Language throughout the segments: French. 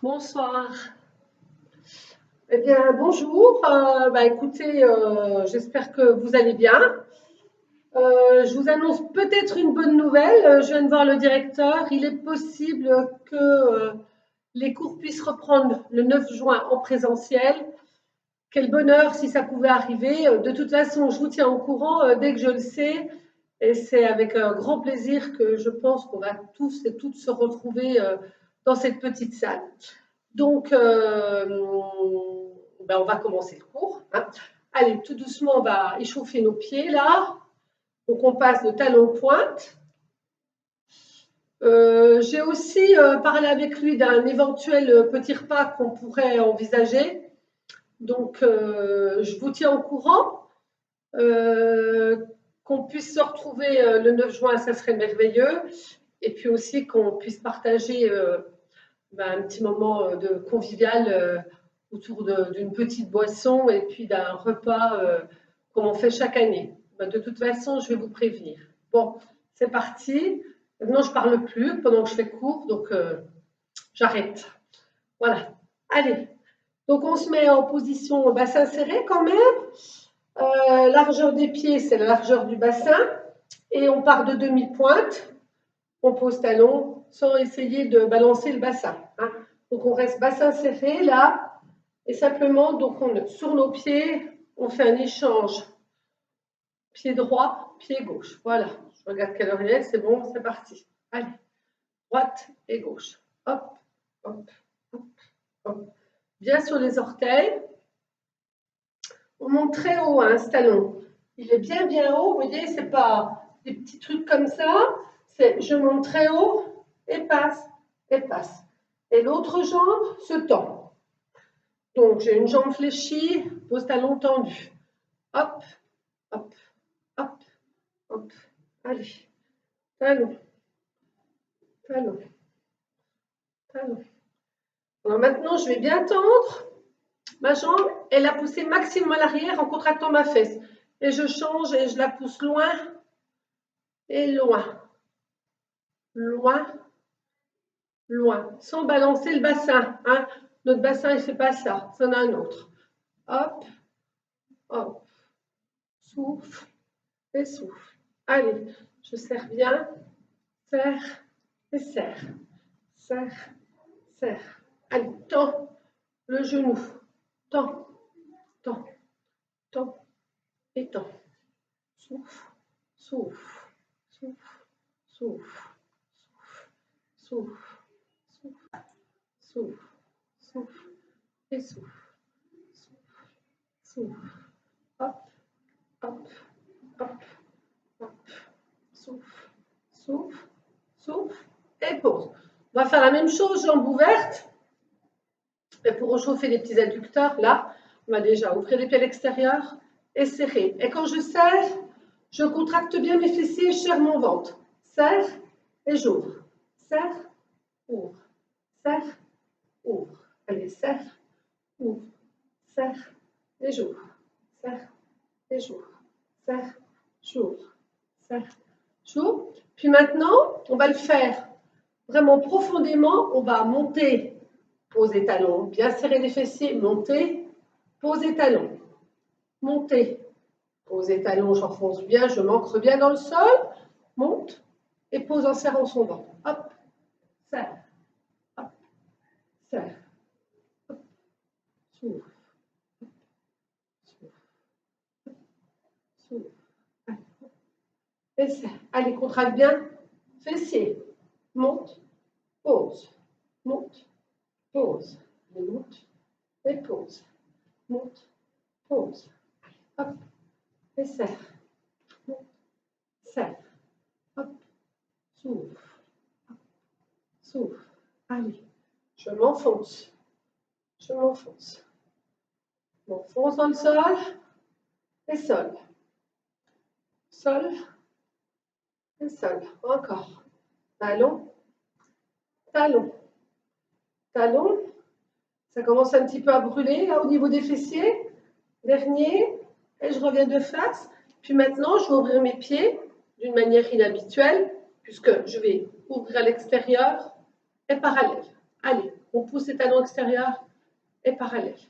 Bonsoir. Eh bien, bonjour. Écoutez, j'espère que vous allez bien. Je vous annonce peut-être une bonne nouvelle. Je viens de voir le directeur. Il est possible que les cours puissent reprendre le 9 juin en présentiel. Quel bonheur si ça pouvait arriver. De toute façon, je vous tiens au courant dès que je le sais. Et c'est avec un grand plaisir que je pense qu'on va tous et toutes se retrouver dans cette petite salle. Donc, on va commencer le cours. Hein. Allez, tout doucement, on va échauffer nos pieds là. Donc, on passe de talon-pointe. J'ai aussi parlé avec lui d'un éventuel petit repas qu'on pourrait envisager. Donc, je vous tiens au courant. Qu'on puisse se retrouver le 9 juin, ça serait merveilleux. Et puis aussi qu'on puisse partager un petit moment de convivial autour d'une petite boisson et puis d'un repas comme on fait chaque année. De toute façon, je vais vous prévenir. Bon, c'est parti. Maintenant, je ne parle plus pendant que je fais cours, donc j'arrête. Voilà. Allez. Donc, on se met en position bassin serré quand même. Largeur des pieds, c'est la largeur du bassin. Et on part de demi-pointe. On pose talon sans essayer de balancer le bassin. Hein. Donc, on reste bassin serré là. Et simplement, donc sur nos pieds, on fait un échange. Pied droit, pied gauche. Voilà. Je regarde quelle heure il est. C'est bon, c'est parti. Allez. Droite et gauche. Hop, hop, hop, hop. Bien sur les orteils. On monte très haut, hein, ce talon. Il est bien, bien haut. Vous voyez, c'est pas des petits trucs comme ça. C'est je monte très haut et passe, et passe. Et l'autre jambe se tend. Donc, j'ai une jambe fléchie, pose talon tendu. Hop, hop, hop, hop. Allez. Talon, talon, talon. Alors maintenant, je vais bien tendre ma jambe et la pousser maximum à l'arrière en contractant ma fesse. Et je change et je la pousse loin et loin. Loin, loin. Sans balancer le bassin. Hein. Notre bassin, il ne fait pas ça. C'en a un autre. Hop, hop. Souffle et souffle. Allez, je serre bien. Serre et serre. Serre, serre. Allez, tends le genou. Tends, tends, tends et tends. Souffle, souffle, souffle, souffle, souffle, souffle, souffle, souffle et souffle, souffle, souffle. Hop, hop, hop, hop. Souffle, souffle, souffle et pause. On va faire la même chose, jambes ouvertes. Et pour réchauffer les petits adducteurs, là, on va déjà ouvrir les pieds à l'extérieur et serrer. Et quand je serre, je contracte bien mes fessiers et je serre mon ventre. Serre et j'ouvre. Serre, ouvre. Serre, ouvre. Allez, serre, ouvre. Serre et j'ouvre. Serre et j'ouvre. Serre, j'ouvre. Serre, j'ouvre. Puis maintenant, on va le faire vraiment profondément. On va monter. Poser talon, bien serrer les fessiers, monter, poser talon, monter, poser talon, j'enfonce bien, je m'ancre bien dans le sol, monte et pose en serrant son ventre. Hop, serre, hop, serre, hop, s'ouvre, s'ouvre, s'ouvre, et serre. Allez, contracte bien, fessiers, monte, pose, monte, pose, monte et pose, monte, pose, hop, et serre, monte, serre, hop, s'ouvre, hop, s'ouvre, allez, je m'enfonce, m'enfonce dans le sol, et sol, sol, et sol, encore, talon, talon, talon, ça commence un petit peu à brûler là au niveau des fessiers, dernier, et je reviens de face, puis maintenant je vais ouvrir mes pieds d'une manière inhabituelle, puisque je vais ouvrir à l'extérieur et parallèle. Allez, on pousse les talons extérieurs et parallèles.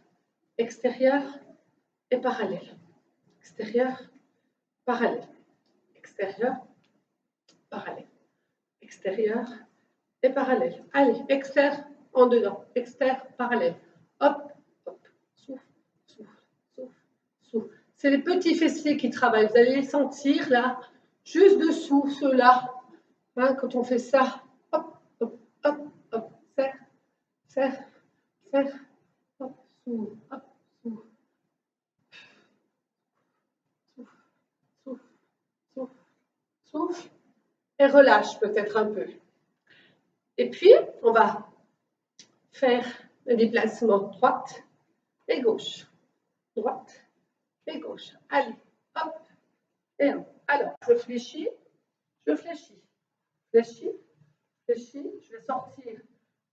Extérieur et parallèle. Extérieur, parallèle. Extérieur, parallèle. Extérieur et parallèle. Allez, extérieur, en dedans. Extérieur, parallèle. Hop, hop. Souffle, souffle, souffle, souffle. C'est les petits fessiers qui travaillent. Vous allez les sentir là, juste dessous, ceux-là. Hein, quand on fait ça, hop, hop, hop, hop. Serre, serre, serre. Hop, souffle, hop, souffle. Souffle, souffle, souffle, souffle. Et relâche peut-être un peu. Et puis, on va faire le déplacement droite et gauche. Droite et gauche. Allez, hop, et hop. Alors, je fléchis, je fléchis, fléchis, fléchis. Je vais sortir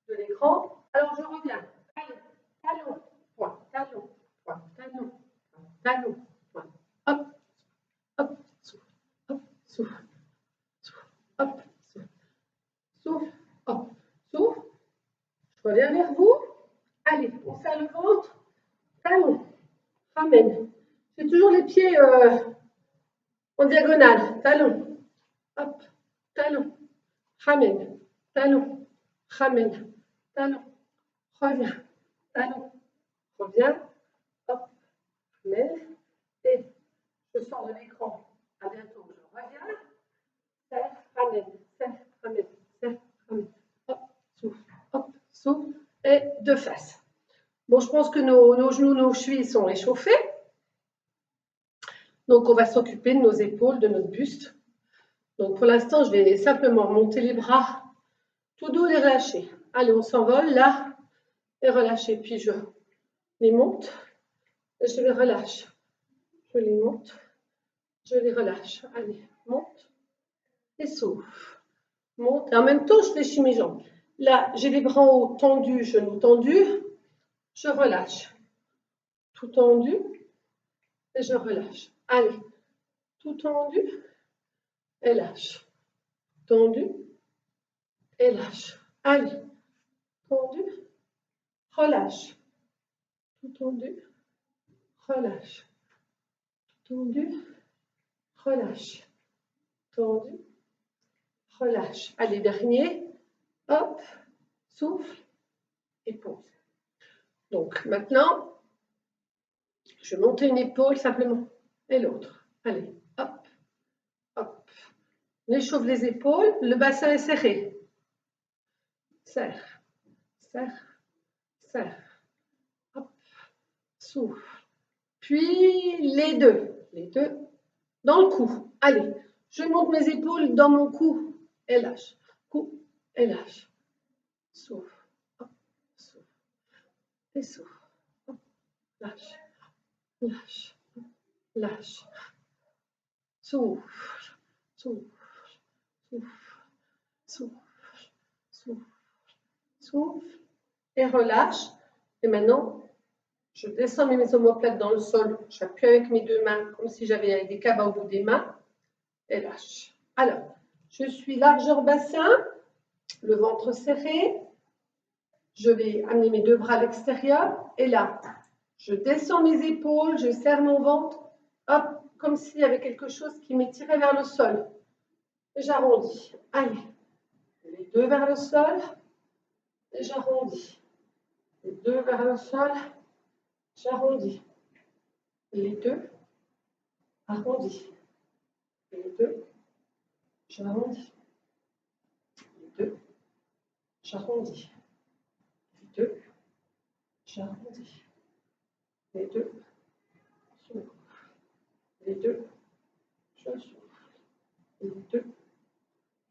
de l'écran. Alors, je reviens. Allez, talon, point, talon, point, talon, point, talon, point. Hop, hop, souffle, hop, souffle, souffle, hop, souffle, souffle, hop, souffle. Je reviens vers vous. Allez, on serre le ventre. Talon, ramène. J'ai toujours les pieds en diagonale. Talon, hop, talon, ramène, talon, ramène, talon, reviens, talon, reviens, hop, ramène, et je sors de l'écran. À bientôt, je reviens. Serre, ramène, serre, ramène, serre, ramène. Hop, souffle, et de face. Bon, je pense que nos genoux, nos chevilles sont échauffés. Donc, on va s'occuper de nos épaules, de notre buste. Donc, pour l'instant, je vais simplement monter les bras, tout doux et relâcher. Allez, on s'envole là, et relâcher. Puis, je les monte, et je les relâche. Je les monte, je les relâche. Allez, monte, et souffle. Monte, et en même temps, je fléchis mes jambes. Là, j'ai les bras en haut tendus, genoux tendus. Je relâche. Tout tendu, et je relâche. Allez, tout tendu, et lâche. Tendu, et lâche. Allez, tendu, relâche. Tout tendu, relâche. Tendu, relâche. Tendu, relâche. Allez, dernier. Hop, souffle et pose. Donc, maintenant, je vais monter une épaule simplement et l'autre. Allez, hop, hop. On échauffe les épaules, le bassin est serré. Serre, serre, serre. Hop, souffle. Puis les deux dans le cou. Allez, je monte mes épaules dans mon cou et lâche. Cou et lâche. Souffle, hop, souffle. Et souffle. Hop, lâche, lâche, lâche. Souffle, souffle, souffle, souffle, souffle, souffle. Et relâche. Et maintenant, je descends mes omoplates dans le sol. J'appuie avec mes deux mains, comme si j'avais des cabas au bout des mains. Et lâche. Alors, je suis largeur bassin, le ventre serré. Je vais amener mes deux bras à l'extérieur. Et là, je descends mes épaules, je serre mon ventre. Hop, comme s'il y avait quelque chose qui m'étirait vers le sol. Et j'arrondis. Allez, les deux vers le sol. Et j'arrondis. Les deux vers le sol. J'arrondis. Les deux, arrondis. Les deux, j'arrondis. Les deux, j'arrondis. Les deux, j'arrondis. Les deux, souffle. Les deux, je souffle. Les deux,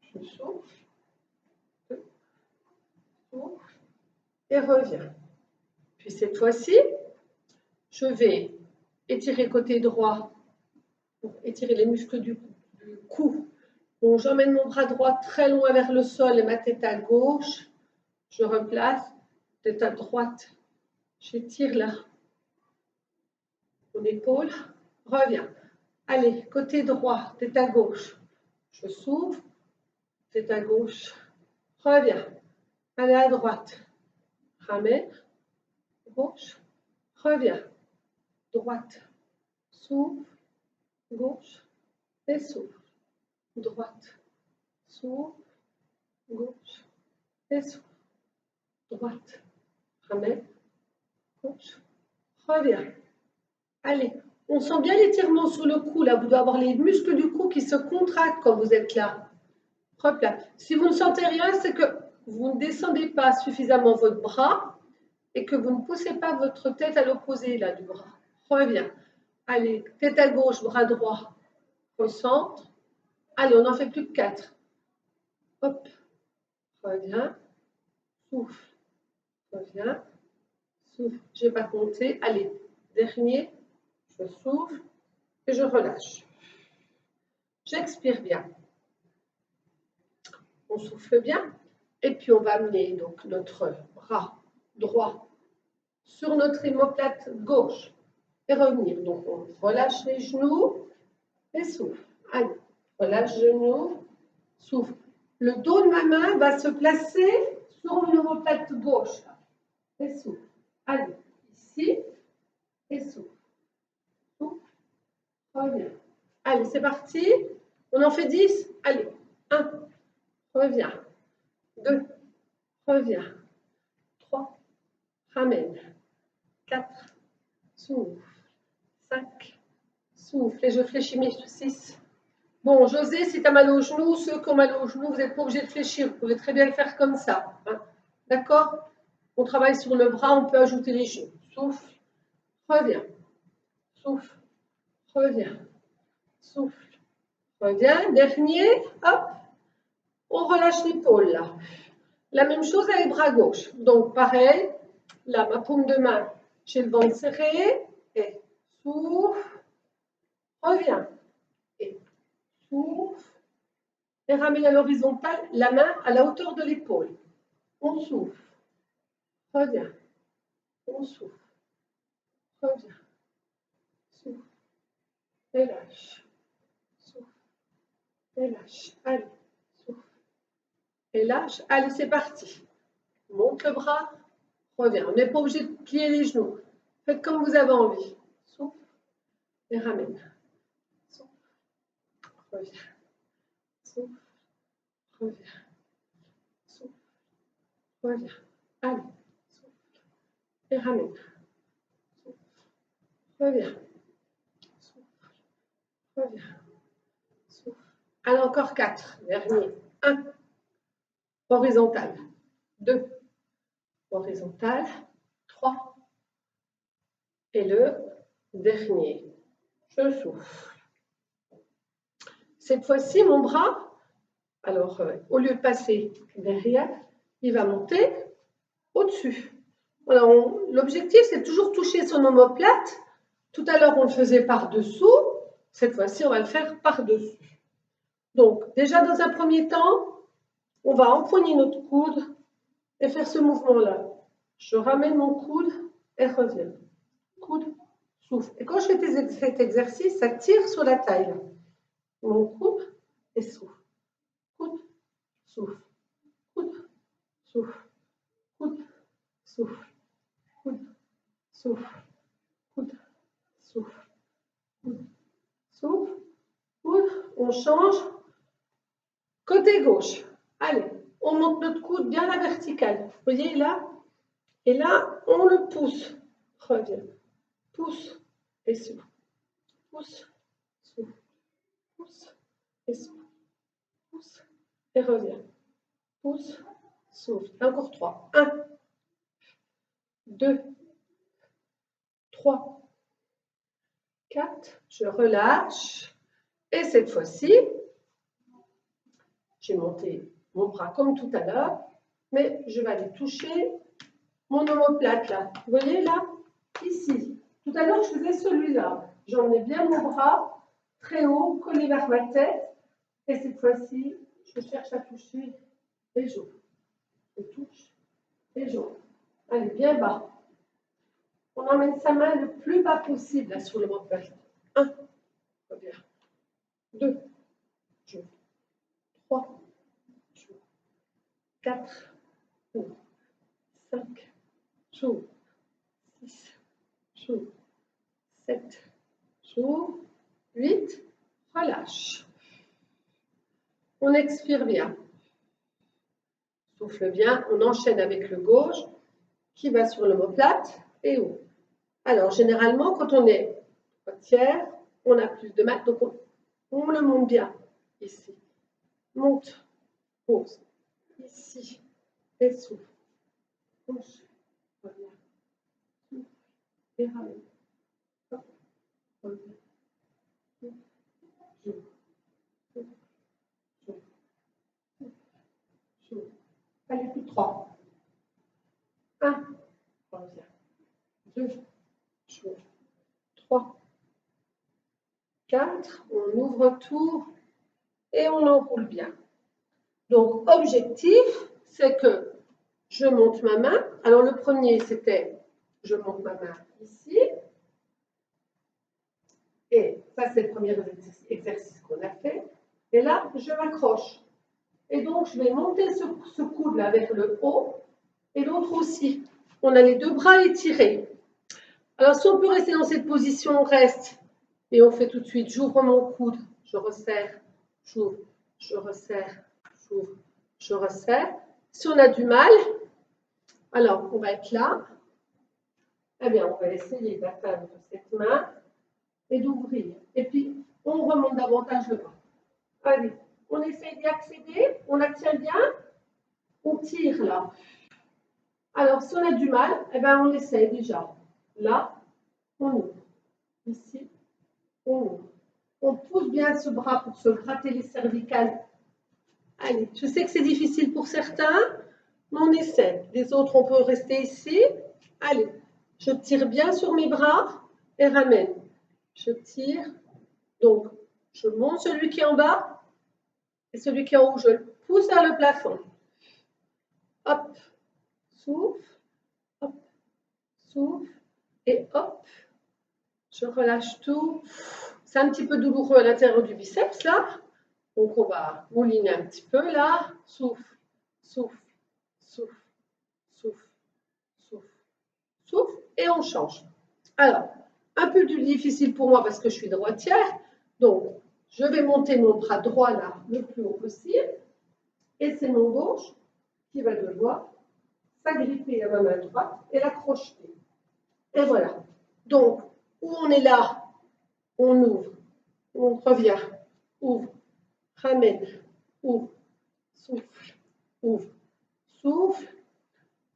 je souffle. Deux, souffle. Et reviens. Puis cette fois-ci, je vais étirer côté droit pour étirer les muscles du cou. Donc j'emmène mon bras droit très loin vers le sol et ma tête à gauche. Je replace, tête à droite. J'étire là. Mon épaule, reviens. Allez, côté droit, tête à gauche. Je s'ouvre, tête à gauche. Reviens. Allez à droite. ramène, gauche, reviens, droite, s'ouvre, gauche, et s'ouvre, droite, s'ouvre, gauche, et s'ouvre, droite, ramène, gauche, reviens. Allez, on sent bien l'étirement sur le cou, là, vous devez avoir les muscles du cou qui se contractent quand vous êtes là. Hop là. Si vous ne sentez rien, c'est que vous ne descendez pas suffisamment votre bras et que vous ne poussez pas votre tête à l'opposé là du bras. Reviens. Allez, tête à gauche, bras droit. Recentre. Allez, on en fait plus que 4. Hop. Reviens. Souffle. Reviens. Souffle. Je ne vais pas compter. Allez, dernier. Je souffle et je relâche. J'expire bien. On souffle bien. Et puis, on va amener donc notre bras droit sur notre omoplate gauche et revenir. Donc, on relâche les genoux et souffle. Allez, relâche genoux, souffle. Le dos de ma main va se placer sur mon omoplate gauche. Et souffle. Allez, ici et souffle. Souffle, reviens. Allez, c'est parti. On en fait 10. Allez, 1, reviens. 2, reviens. 3, ramène. 4, souffle. 5, souffle. Et je fléchis mes 6. Bon, José, si tu as mal aux genoux, ceux qui ont mal aux genoux, vous n'êtes pas obligé de fléchir. Vous pouvez très bien le faire comme ça. Hein. D'accord? On travaille sur le bras, on peut ajouter les genoux. Souffle, reviens. Souffle, reviens. Souffle, reviens. Dernier, hop. On relâche l'épaule là. La même chose avec le bras gauche. Donc, pareil. Là, ma paume de main, j'ai le ventre serré. Et souffle, reviens. Et souffle. Et ramène à l'horizontale, la main à la hauteur de l'épaule. On souffle. Reviens. On souffle. Reviens. Souffle. Et lâche. Souffle. Et lâche. Allez. Souffle. Et lâche. Allez, c'est parti. Monte le bras. Reviens. On n'est pas obligé de plier les genoux. Faites comme vous avez envie. Souffle. Et ramène. Souffle. Reviens. Souffle. Reviens. Souffle. Reviens. Allez. Souffle. Et ramène. Souffle. Reviens. Souffle. Reviens. Souffle. Allez, encore 4. Dernier. 1. Horizontal. 2. Horizontal. 3. Et le dernier. Je souffle. Cette fois-ci, mon bras, alors au lieu de passer derrière, il va monter au-dessus. L'objectif, c'est toujours toucher son omoplate. Tout à l'heure, on le faisait par-dessous. Cette fois-ci, on va le faire par-dessus. Donc, déjà, dans un premier temps, on va empoigner notre coude et faire ce mouvement-là. Je ramène mon coude et reviens. Coude, souffle. Et quand je fais cet exercice, ça tire sur la taille. Mon coude et souffle. Coude, souffle. Coude, souffle. Coude, souffle. Coude, souffle. Coude, souffle. Coude, souffle. Coude, on change. Côté gauche. Allez, on monte notre coude bien à la verticale. Vous voyez là? Et là, on le pousse. Reviens. Pousse et souffle. Pousse, souffle. Pousse et souffle. Pousse et reviens. Pousse, souffle. Encore 3. 1, 2, 3, 4. Je relâche. Et cette fois-ci, j'ai monté mon bras comme tout à l'heure, mais je vais aller toucher mon omoplate là. Vous voyez là? Ici. Tout à l'heure, je faisais celui-là. J'emmenais bien mon bras très haut, collé vers ma tête. Et cette fois-ci, je cherche à toucher les joues. Je touche les joues. Allez, bien bas. On emmène sa main le plus bas possible là, sur l'omoplate. 1, reviens. 2, joue. 3, joue. 4, 5, j'ouvre, 6, j'ouvre, 7, j'ouvre, 8, relâche. On expire bien. Souffle bien, on enchaîne avec le gauche qui va sur l'omoplate et ouvre. Alors, généralement, quand on est tiers, on a plus de mal, donc on le monte bien. Ici, monte, pose, ici, et souffle. Gauche, revient, souffle, et ramène. Hop, revient, souffle, j'ouvre, souffle, j'ouvre, souffle, j'ouvre. Allez, plus 3. 1, revient. 2, j'ouvre. 3, 4, on ouvre tout et on enroule bien. Donc, objectif, c'est que je monte ma main. Alors, le premier, c'était, je monte ma main ici. Et ça, c'est le premier exercice qu'on a fait. Et là, je m'accroche. Et donc, je vais monter ce coude-là avec le haut et l'autre aussi. On a les deux bras étirés. Alors, si on peut rester dans cette position, on reste. Et on fait tout de suite, j'ouvre mon coude, je resserre, j'ouvre, je resserre, j'ouvre, je resserre. Si on a du mal, alors on va être là. Eh bien, on va essayer d'atteindre cette main et d'ouvrir. Et puis, on remonte davantage le bras. Allez, on essaye d'y accéder, on la tient bien, on tire là. Alors, si on a du mal, eh bien, on essaye déjà. Là, on ouvre. Ici, on ouvre. On pousse bien ce bras pour se gratter les cervicales. Allez, je sais que c'est difficile pour certains, mais on essaie. Les autres, on peut rester ici. Allez, je tire bien sur mes bras et ramène. Je tire. Donc, je monte celui qui est en bas et celui qui est en haut, je le pousse vers le plafond. Hop, souffle, hop, souffle et hop. Je relâche tout. C'est un petit peu douloureux à l'intérieur du biceps, là. Donc, on va mouliner un petit peu, là. Souffle, souffle, souffle, souffle, souffle, souffle. Et on change. Alors, un peu plus difficile pour moi parce que je suis droitière. Donc, je vais monter mon bras droit, là, le plus haut possible. Et c'est mon gauche qui va devoir s'agripper à ma main droite et la crocheter. Et voilà. Donc, où on est là, on ouvre, on revient, ouvre, ramène, ouvre, souffle, ouvre, souffle.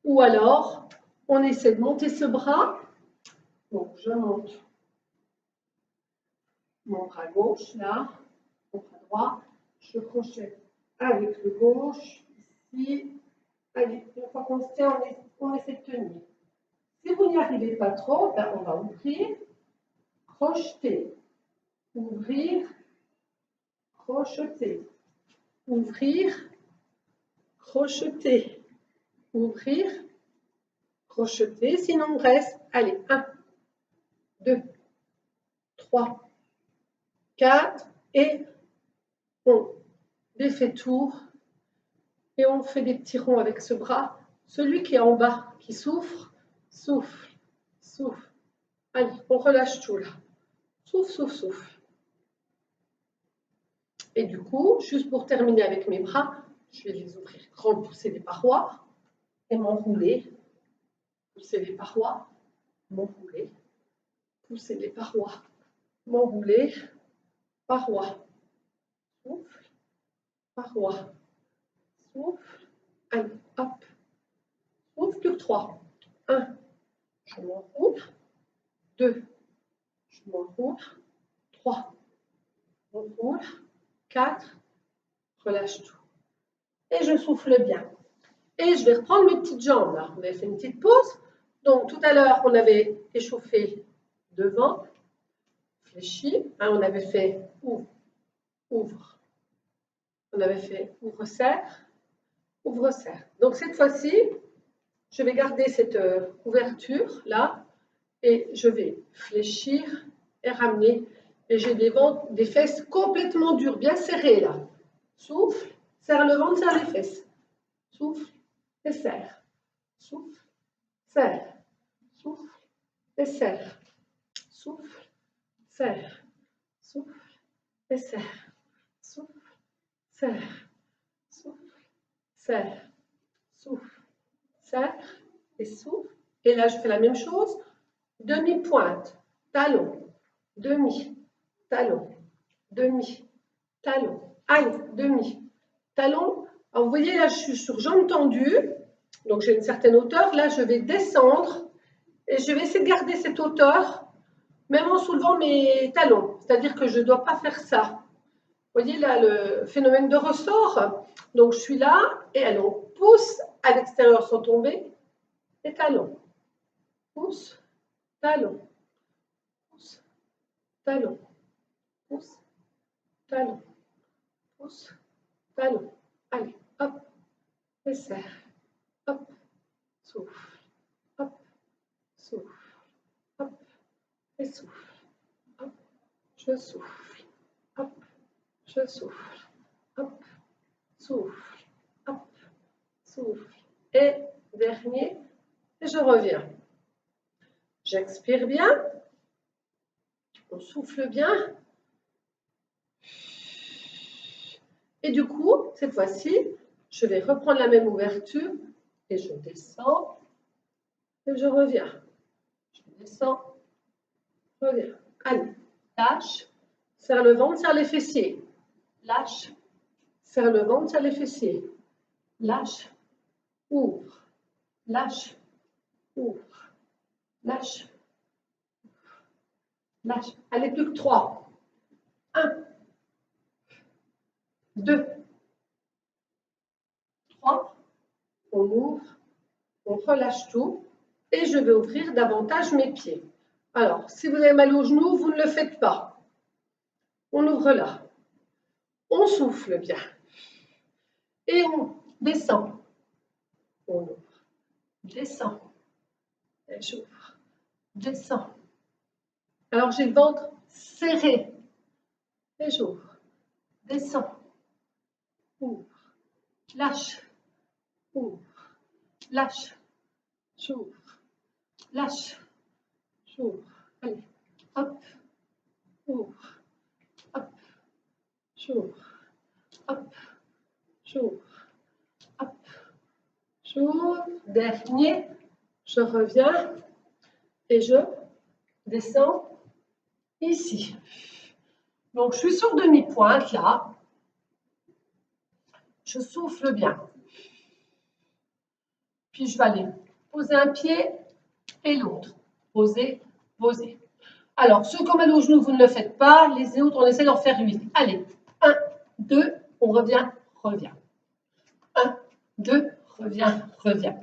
Ou alors, on essaie de monter ce bras. Donc, je monte mon bras gauche, là, mon bras droit. Je crochette avec le gauche, ici. Allez, une fois qu'on se tient, on essaie de tenir. Si vous n'y arrivez pas trop, ben on va ouvrir, crocheter, ouvrir, crocheter, ouvrir, crocheter, ouvrir, crocheter. Sinon, on reste. Allez, 1, 2, 3, 4. Et on défait tout. Et on fait des petits ronds avec ce bras. Celui qui est en bas, qui souffre, souffle, souffle. Allez, on relâche tout là. Souffle, souffle, souffle. Et du coup, juste pour terminer avec mes bras, je vais les ouvrir grand, pousser les parois et m'enrouler. Pousser les parois, m'enrouler. Pousser les parois, m'enrouler. Parois. Souffle, parois. Souffle. Allez, hop. Souffle, plus que 3. 1, je m'enroule. 2, je m'enroule. 3, je m'enroule. 4, relâche tout. Et je souffle bien. Et je vais reprendre mes petites jambes là. On avait fait une petite pause. Donc tout à l'heure, on avait échauffé devant, fléchi. Hein, on avait fait ouvre, ouvre. On avait fait ouvre, serre, ouvre, serre. Donc cette fois-ci, je vais garder cette ouverture là et je vais fléchir et ramener. Et j'ai des fesses complètement dures, bien serrées là. Souffle, serre le ventre, serre les fesses. Souffle et serre. Souffle, serre. souffle et serre. Souffle, serre. Souffle et serre. Souffle, serre. Souffle, serre. Souffle, serre et souffle. Et là, je fais la même chose. Demi-pointe, talon, demi, talon, demi, talon. Allez, demi, talon. Alors, vous voyez, là, je suis sur jambe tendue. Donc, j'ai une certaine hauteur. Là, je vais descendre et je vais essayer de garder cette hauteur, même en soulevant mes talons. C'est-à-dire que je ne dois pas faire ça. Vous voyez, là, le phénomène de ressort. Donc, je suis là et allez, on pousse à l'extérieur sans tomber. Et talon. Pousse, talon. Pousse, talon. Pousse, talon. Pousse, talon. Allez, hop, et serre. Hop, souffle. Hop, souffle. Hop, et souffle. Hop, je souffle. Hop, je souffle. Hop, souffle. Hop, souffle. Et dernier, et je reviens. J'expire bien. On souffle bien. Et du coup, cette fois-ci, je vais reprendre la même ouverture et je descends et je reviens. Je descends, je reviens. Allez, lâche, serre le ventre, serre les fessiers. Lâche, serre le ventre, serre les fessiers. Lâche, ouvre, lâche, ouvre, lâche, lâche. Allez, plus que 3. 1, 2, 3. On ouvre, on relâche tout et je vais ouvrir davantage mes pieds. Alors, si vous avez mal aux genoux, vous ne le faites pas. On ouvre là. On souffle bien. Et on descend. On ouvre. Descend. Et j'ouvre. Descend. Alors, j'ai le ventre serré. Et j'ouvre. Descend. Ouvre. Lâche. Ouvre. Lâche. J'ouvre. Lâche. J'ouvre. Allez. Hop. Ouvre. Hop. J'ouvre. Hop. J'ouvre. Hop. J'ouvre. Dernier. Je reviens. Et je descends ici. Donc, je suis sur demi-pointe là. Je souffle bien. Puis, je vais aller poser un pied et l'autre. Poser, poser. Alors, ceux qui ont mal aux genoux, vous ne le faites pas. Les autres, on essaie d'en faire 8. Allez, 1, 2, on revient, revient. 1, 2, revient, revient.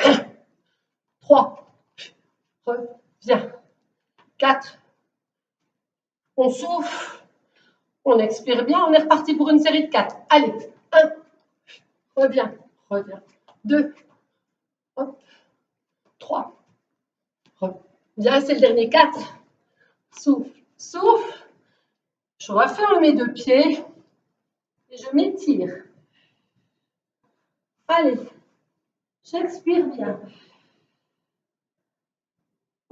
3, revient. 4, on souffle, on expire bien, on est reparti pour une série de 4. Allez, 1, revient, revient. 2, hop, 3, reviens, c'est le dernier. 4, souffle, souffle. Je referme mes 2 pieds et je m'étire. Allez, j'expire bien.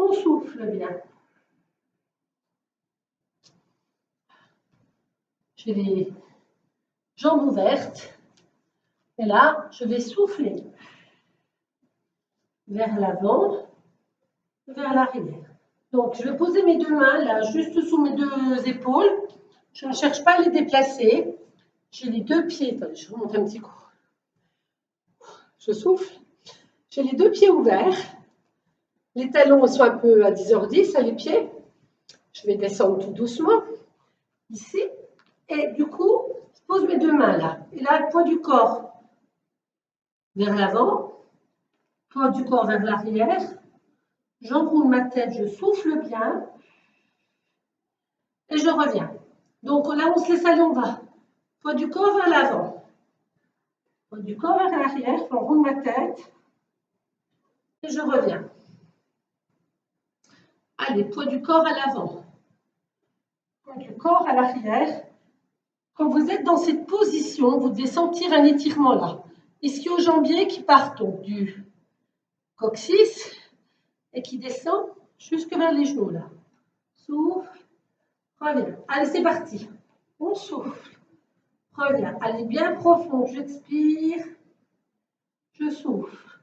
On souffle bien. J'ai les jambes ouvertes. Et là, je vais souffler vers l'avant, vers l'arrière. Donc, je vais poser mes 2 mains là, juste sous mes 2 épaules. Je ne cherche pas à les déplacer. J'ai les 2 pieds. Attendez, je remonte un petit coup. Je souffle. J'ai les 2 pieds ouverts. Les talons sont un peu à 10h10 à les pieds. Je vais descendre tout doucement ici. Et du coup, je pose mes 2 mains là. Et là, le poids du corps vers l'avant, poids du corps vers l'arrière. J'enroule ma tête, je souffle bien. Et je reviens. Donc là, on se laisse aller, on va. Poids du corps vers l'avant. Poids du corps vers l'arrière, j'enroule ma tête. Et je reviens. Allez, poids du corps à l'avant. Poids du corps à l'arrière. Quand vous êtes dans cette position, vous devez sentir un étirement là. Ischio-jambier qui part donc du coccyx et qui descend jusque vers les genoux là. Souffle, reviens. Allez, c'est parti. On souffle, reviens. Allez, bien profond. J'expire, je souffle.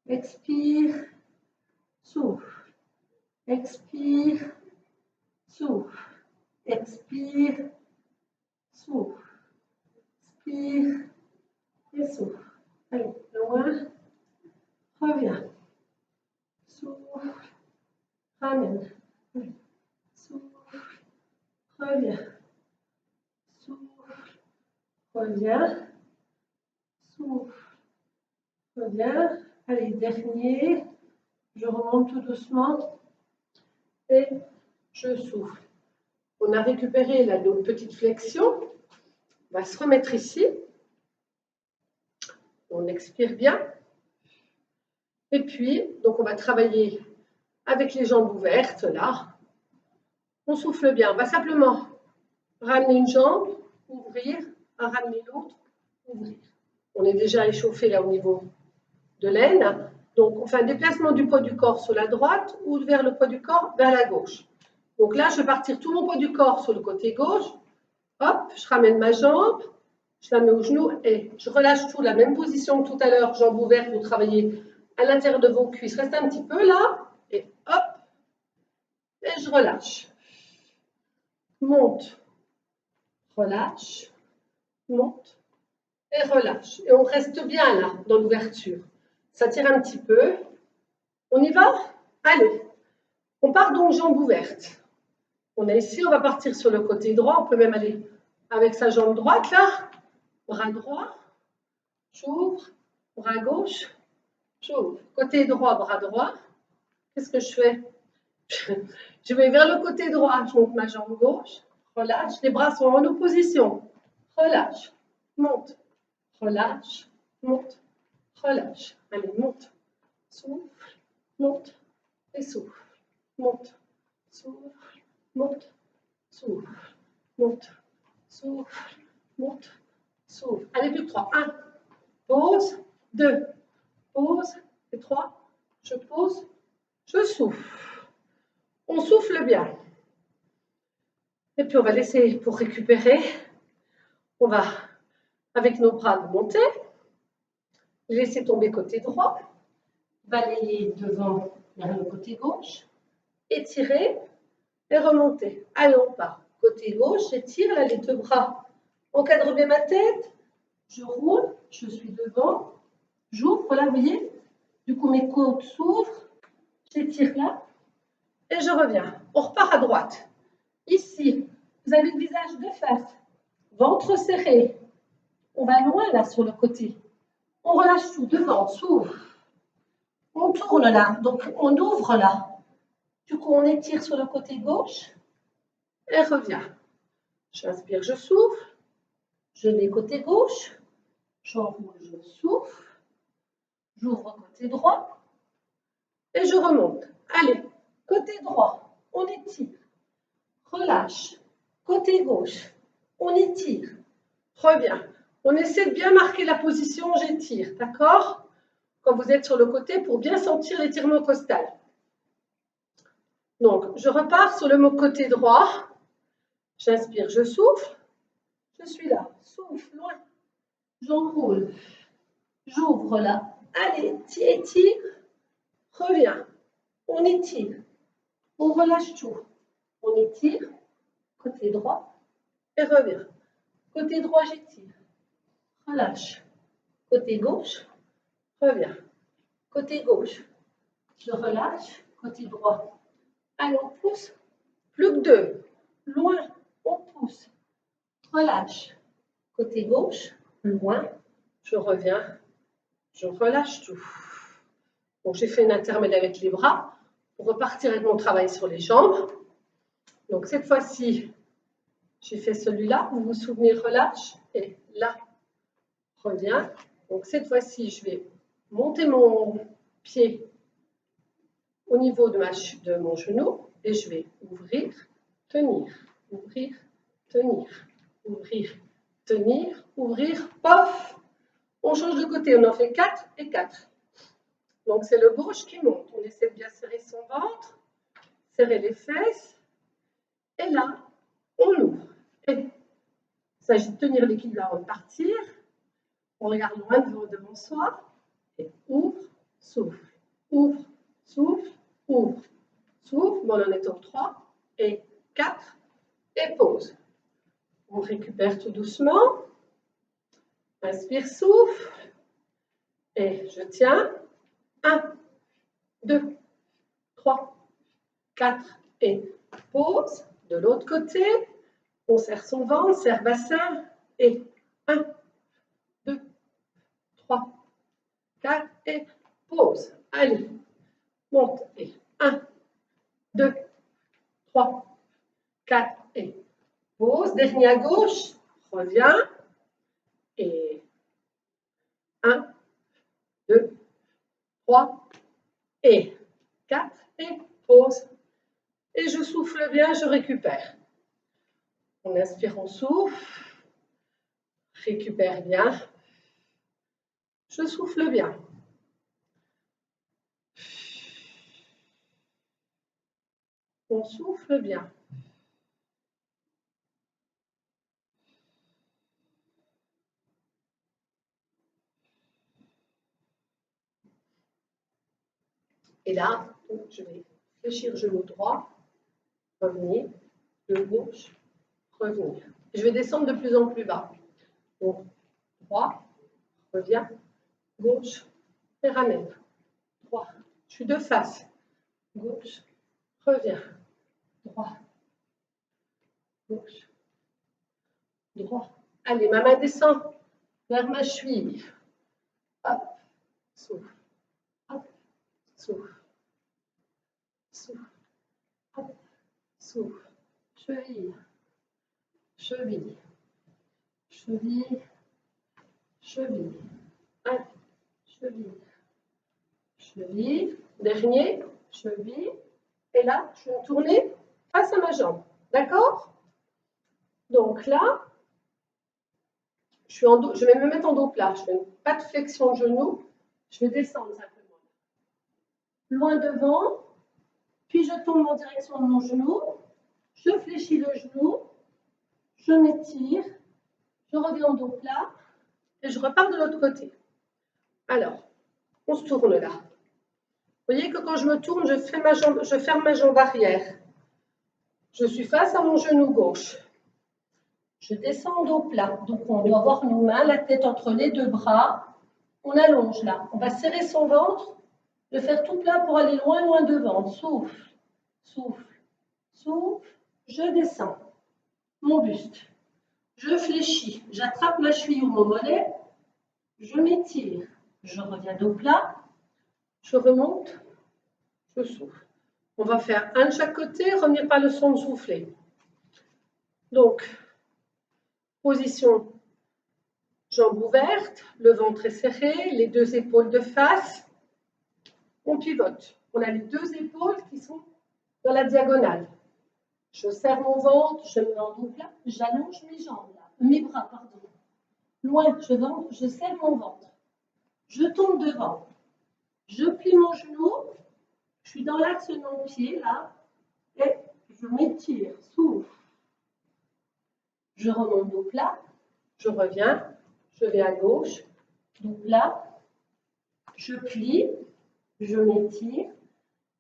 Expire, souffle. Expire, souffle. Expire, souffle. Expire et souffle. Allez, loin. Reviens. Souffle. Ramène. Souffle. Reviens. Souffle. Reviens. Souffle. Reviens. Allez, dernier. Je remonte tout doucement. Et je souffle. On a récupéré là nos petites flexions. On va se remettre ici. On expire bien. Et puis, donc on va travailler avec les jambes ouvertes, là. On souffle bien. On va simplement ramener une jambe, ouvrir, ramener l'autre, ouvrir. On est déjà échauffé là au niveau de l'aine. Donc, on fait un déplacement du poids du corps sur la droite ou vers le poids du corps vers la gauche. Donc là, je vais partir tout mon poids du corps sur le côté gauche. Hop, je ramène ma jambe, je la mets au genou et je relâche tout. La même position que tout à l'heure, jambe ouverte, vous travaillez à l'intérieur de vos cuisses. Restez un petit peu là et hop, et je relâche. Monte, relâche, monte et relâche. Et on reste bien là, dans l'ouverture. Ça tire un petit peu. On y va? Allez. On part donc jambes ouvertes. On est ici, on va partir sur le côté droit. On peut même aller avec sa jambe droite là. Bras droit, j'ouvre. Bras gauche, j'ouvre. Côté droit, bras droit. Qu'est-ce que je fais? Je vais vers le côté droit, je monte ma jambe gauche. Relâche, les bras sont en opposition. Relâche, monte, relâche, monte, relâche. Allez, monte, souffle, monte et souffle. Monte, souffle, monte, souffle, monte, souffle, monte, souffle. Allez, plus que 3. 1, pause, 2, pause, et 3, je pose, je souffle. On souffle bien. Et puis on va laisser pour récupérer. On va, avec nos bras, monter, laisser tomber côté droit, balayer devant vers le côté gauche, étirer et remonter. Allez, on part. Côté gauche, j'étire là les deux bras. Encadre bien ma tête. Je roule, je suis devant. J'ouvre, là, vous voyez. Du coup, mes côtes s'ouvrent. J'étire là et je reviens. On repart à droite. Ici, vous avez le visage de face. Ventre serré. On va loin là sur le côté. On relâche tout devant, s'ouvre. On tourne là, donc on ouvre là. Du coup, on étire sur le côté gauche et revient. J'inspire, je souffle. Je mets côté gauche. J'enroule, je souffle. J'ouvre côté droit et je remonte. Allez, côté droit, on étire. Relâche. Côté gauche, on étire. Reviens. On essaie de bien marquer la position, j'étire, d'accord? Quand vous êtes sur le côté pour bien sentir l'étirement costal. Donc, je repars sur le côté droit. J'inspire, je souffle. Je suis là. Souffle, loin. J'enroule. J'ouvre là. Allez, étire. Reviens. On étire. On relâche tout. On étire. Côté droit. Et reviens. Côté droit, j'étire. Relâche. Côté gauche. Reviens. Côté gauche. Je relâche. Côté droit. Allez, on pousse. Plus que 2. Loin. On pousse. Relâche. Côté gauche. Loin. Je reviens. Je relâche tout. Donc, j'ai fait une intermède avec les bras pour repartir avec mon travail sur les jambes. Donc, cette fois-ci, j'ai fait celui-là. Vous vous souvenez, relâche. Et là, reviens. Donc, cette fois-ci, je vais monter mon pied au niveau de mon genou et je vais ouvrir, tenir, ouvrir, tenir, ouvrir, tenir, ouvrir, pof. On change de côté, on en fait 4 et 4. Donc, c'est le gauche qui monte. On essaie de bien serrer son ventre. serrer les fesses. Et là, on ouvre. Et il s'agit de tenir l'équilibre avant de partir. On regarde loin devant soi. Et ouvre, souffle. Ouvre, souffle, ouvre. Souffle, bon, on en est au 3 et 4. Et pause. On récupère tout doucement. Inspire, souffle. Et je tiens. 1, 2, 3, 4. Et pause. De l'autre côté, on serre son ventre, serre bassin. Et 1, 2, 3, 4. Et pause. Allez. Monte. Et 1, 2, 3, 4. Et pause. Dernier à gauche. Reviens. Et 1, 2, 3 et 4. Et pause. Et je souffle bien, je récupère. On inspire, on souffle. Récupère bien. Je souffle bien. On souffle bien. Et là, je vais fléchir genou droit, revenir, genou gauche, revenir. Je vais descendre de plus en plus bas. Donc, droit, reviens, gauche, et ramène. Droit, je suis de face. Gauche, reviens. Droit, gauche, droit. Allez, ma main descend vers ma cheville. Hop, souffle. Hop, souffle. Souffle. Hop, souffle. Cheville. Cheville. Cheville. Cheville. Allez, cheville. Cheville. Dernier. Cheville. Et là, je vais me tourner face à ma jambe. D'accord? Donc là, je vais me mettre en dos plat. Je fais pas de flexion de genou. Je vais descendre simplement. Loin devant. Puis je tombe en direction de mon genou. Je fléchis le genou. Je m'étire. Je reviens en dos plat. Et je repars de l'autre côté. Alors, on se tourne là. Vous voyez que quand je me tourne, je ferme ma jambe arrière. Je suis face à mon genou gauche. Je descends en dos plat. Donc, on doit avoir nos mains, la tête entre les deux bras. On allonge là. On va serrer son ventre, le faire tout plat pour aller loin, loin devant. Souffle, souffle, souffle. Je descends. Mon buste. Je fléchis. J'attrape ma cheville ou mon mollet. Je m'étire. Je reviens dos plat. Je remonte. Je souffle. On va faire un de chaque côté, revenir par le son de souffler. Donc, position jambes ouvertes, le ventre est serré, les deux épaules de face. On pivote. On a les deux épaules qui sont dans la diagonale. Je serre mon ventre, je me mets en dos plat, j'allonge mes jambes, là, mes bras, pardon. Loin, je serre mon ventre. Je tombe devant. Je plie mon genou. Je suis dans l'axe non-pied, là. Et je m'étire, souffle. Je remonte dos plat. Je reviens. Je vais à gauche. Dos plat. Je plie. Je m'étire.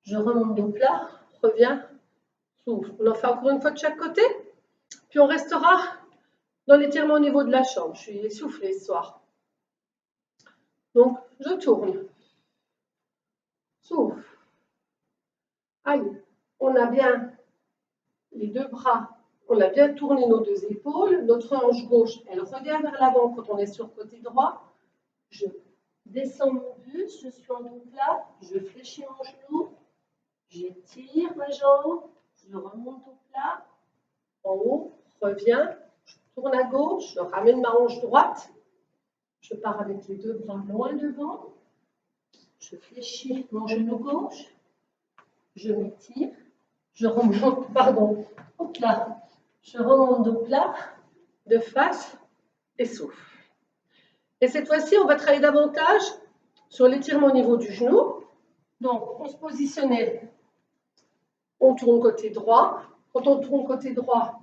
Je remonte dos plat. Reviens. Souffle. On en fait encore une fois de chaque côté. Puis on restera dans l'étirement au niveau de la chambre. Je suis essoufflée ce soir. Donc, je tourne. Souffle. Allez, on a bien les deux bras, on a bien tourné nos deux épaules. Notre hanche gauche, elle revient vers l'avant quand on est sur le côté droit. Je descends mon buste, je suis en dos plat, je fléchis mon genou, j'étire ma jambe, je remonte au plat, en haut, reviens, je tourne à gauche, je ramène ma hanche droite, je pars avec les deux bras loin devant, je fléchis mon genou gauche, je m'étire, je remonte, pardon, au plat, je remonte au plat, de face et souffle. Et cette fois-ci, on va travailler davantage sur l'étirement au niveau du genou. Donc, on se positionnait On tourne côté droit. Quand on tourne côté droit,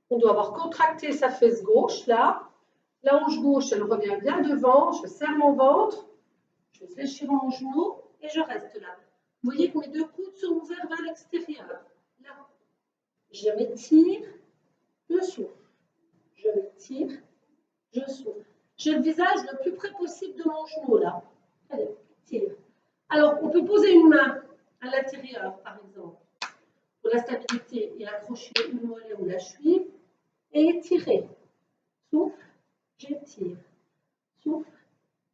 on doit avoir contracté sa fesse gauche, là. La hanche gauche, elle revient bien devant. Je serre mon ventre. Je fléchis mon genou et je reste là. Vous voyez que mes deux coudes sont ouverts vers l'extérieur. Là. Je m'étire, je souffle. Je m'étire, je souffle. J'ai le visage le plus près possible de mon genou, là. Allez, tire. Alors, on peut poser une main à l'intérieur, par exemple, pour la stabilité et accrocher le mollet ou la cheville et étirer. Souffle, j'étire. Souffle,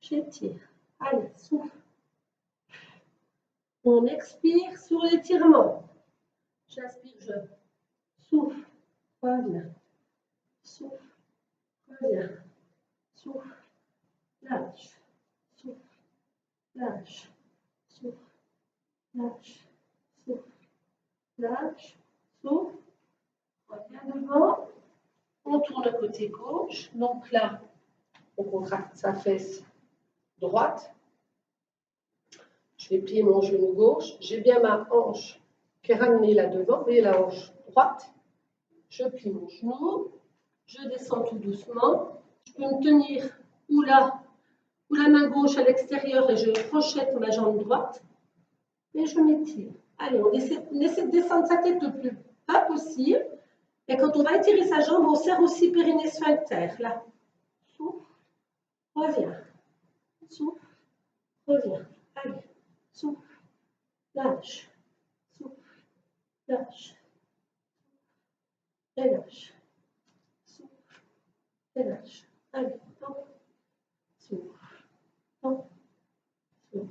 j'étire. Allez, souffle. On expire sur l'étirement. J'inspire, je souffle, reviens. Souffle, reviens. Souffle, lâche. Souffle, lâche. Souffle, lâche. Souffle, lâche. Souffle. Reviens devant. On tourne côté gauche. Donc là, on contracte sa fesse droite. Je vais plier mon genou gauche. J'ai bien ma hanche qui est ramenée là devant. Vous voyez la hanche droite. Je plie mon genou. Je descends tout doucement. Je peux me tenir ou là, ou la main gauche à l'extérieur et je crochette ma jambe droite. Et je m'étire. Allez, on essaie de descendre sa tête le plus bas possible. Et quand on va étirer sa jambe, on serre aussi périnée sphincter. Là. Souffle, reviens. Souffle, reviens. Allez, souffle, lâche. Souffle, lâche. Et lâche. Souffle, et lâche. Allez, temps. Souffle, temps. Souffle,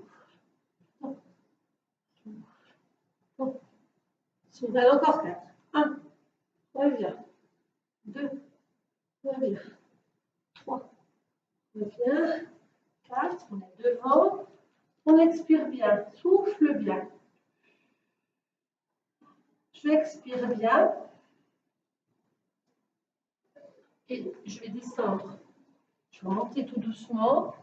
temps. Souffle, temps. Souffle. Allez, encore 4. 1. Reviens. 2. Reviens. 3. Reviens. 4. On est devant. On expire bien. Souffle bien. Je expire bien. Et je vais descendre. Je vais monter tout doucement.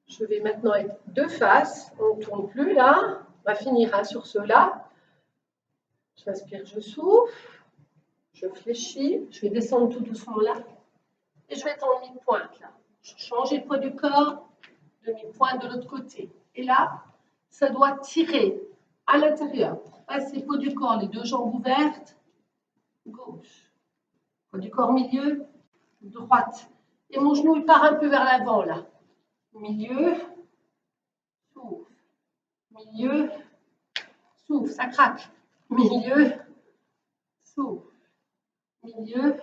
Je vais maintenant être de face. On ne tourne plus là. On va finir sur cela. J'inspire, je souffle. Je fléchis. Je vais descendre tout doucement là. Et je vais être en mi-pointe là. Je change le poids du corps. Demi-pointe de l'autre côté. Et là, ça doit tirer à l'intérieur. Passer le poids du corps, les deux jambes ouvertes. Gauche. Poids du corps milieu. Droite. Et mon genou, il part un peu vers l'avant là. Milieu. Souffle. Milieu. Souffle. Ça craque. Milieu. Souffle. Milieu.